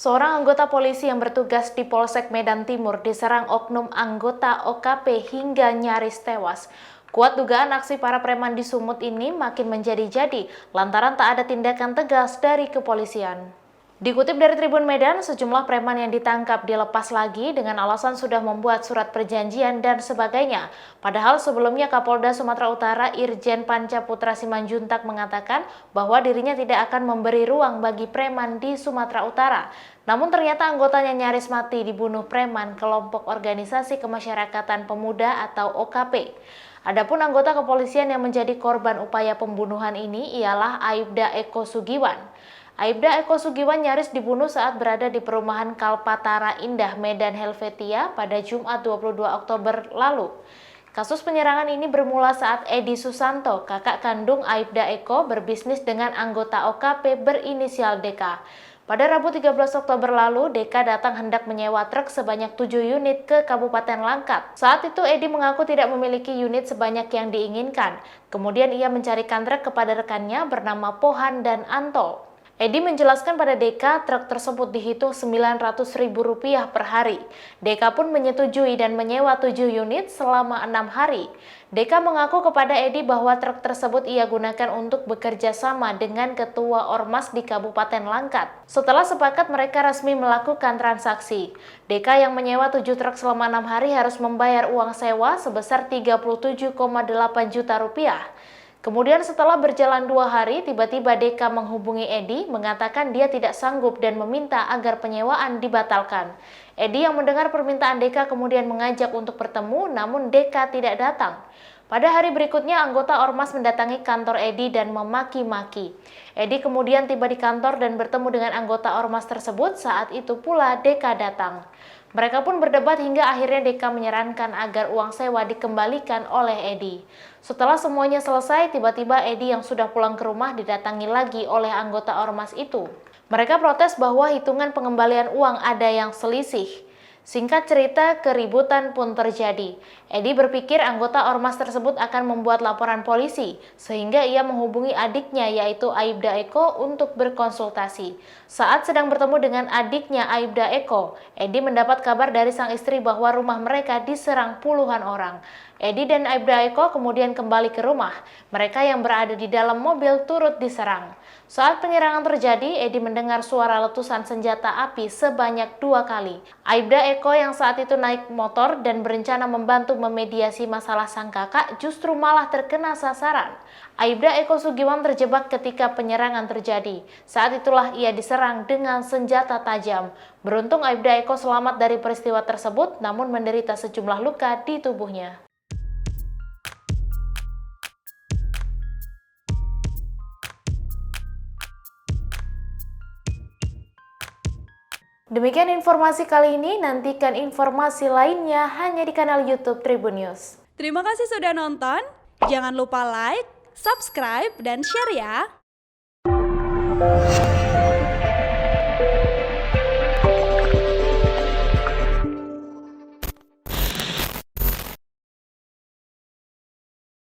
Seorang anggota polisi yang bertugas di Polsek Medan Timur diserang oknum anggota OKP hingga nyaris tewas. Kuat dugaan aksi para preman di Sumut ini makin menjadi-jadi lantaran tak ada tindakan tegas dari kepolisian. Dikutip dari Tribun Medan, sejumlah preman yang ditangkap dilepas lagi dengan alasan sudah membuat surat perjanjian dan sebagainya. Padahal sebelumnya Kapolda Sumatera Utara Irjen Panca Putra Simanjuntak mengatakan bahwa dirinya tidak akan memberi ruang bagi preman di Sumatera Utara. Namun ternyata anggotanya nyaris mati dibunuh preman kelompok organisasi kemasyarakatan pemuda atau OKP. Adapun anggota kepolisian yang menjadi korban upaya pembunuhan ini ialah Aibda Eko Sugiwan. Aibda Eko Sugiwan nyaris dibunuh saat berada di perumahan Kalpatara Indah, Medan Helvetia pada Jumat 22 Oktober lalu. Kasus penyerangan ini bermula saat Edi Susanto, kakak kandung Aibda Eko, berbisnis dengan anggota OKP berinisial DK. Pada Rabu 13 Oktober lalu, DK datang hendak menyewa truk sebanyak 7 unit ke Kabupaten Langkat. Saat itu Edi mengaku tidak memiliki unit sebanyak yang diinginkan. Kemudian ia mencarikan truk kepada rekannya bernama Pohan dan Antol. Edi menjelaskan pada DK truk tersebut dihitung Rp900.000 per hari. DK pun menyetujui dan menyewa 7 unit selama 6 hari. DK mengaku kepada Edi bahwa truk tersebut ia gunakan untuk bekerja sama dengan Ketua Ormas di Kabupaten Langkat. Setelah sepakat mereka resmi melakukan transaksi. DK yang menyewa 7 truk selama 6 hari harus membayar uang sewa sebesar Rp37,8 juta. Kemudian setelah berjalan 2 hari, tiba-tiba DK menghubungi Edi, mengatakan dia tidak sanggup dan meminta agar penyewaan dibatalkan. Edi yang mendengar permintaan DK kemudian mengajak untuk bertemu, namun DK tidak datang. Pada hari berikutnya, anggota Ormas mendatangi kantor Edi dan memaki-maki. Edi kemudian tiba di kantor dan bertemu dengan anggota Ormas tersebut, saat itu pula DK datang. Mereka pun berdebat hingga akhirnya DK menyarankan agar uang sewa dikembalikan oleh Edi. Setelah semuanya selesai, tiba-tiba Edi yang sudah pulang ke rumah didatangi lagi oleh anggota Ormas itu. Mereka protes bahwa hitungan pengembalian uang ada yang selisih. Singkat cerita, keributan pun terjadi. Edi berpikir anggota Ormas tersebut akan membuat laporan polisi, sehingga ia menghubungi adiknya yaitu Aibda Eko untuk berkonsultasi. Saat sedang bertemu dengan adiknya Aibda Eko, Edi mendapat kabar dari sang istri bahwa rumah mereka diserang puluhan orang. Edi dan Aibda Eko kemudian kembali ke rumah. Mereka yang berada di dalam mobil turut diserang. Saat penyerangan terjadi, Edi mendengar suara letusan senjata api sebanyak 2 kali. Aibda Eko yang saat itu naik motor dan berencana membantu memediasi masalah sang kakak justru malah terkena sasaran. Aibda Eko Sugiwan terjebak ketika penyerangan terjadi. Saat itulah ia diserang dengan senjata tajam. Beruntung Aibda Eko selamat dari peristiwa tersebut, namun menderita sejumlah luka di tubuhnya. Demikian informasi kali ini, nantikan informasi lainnya hanya di kanal YouTube Tribun News. Terima kasih sudah nonton, jangan lupa like, subscribe, dan share ya!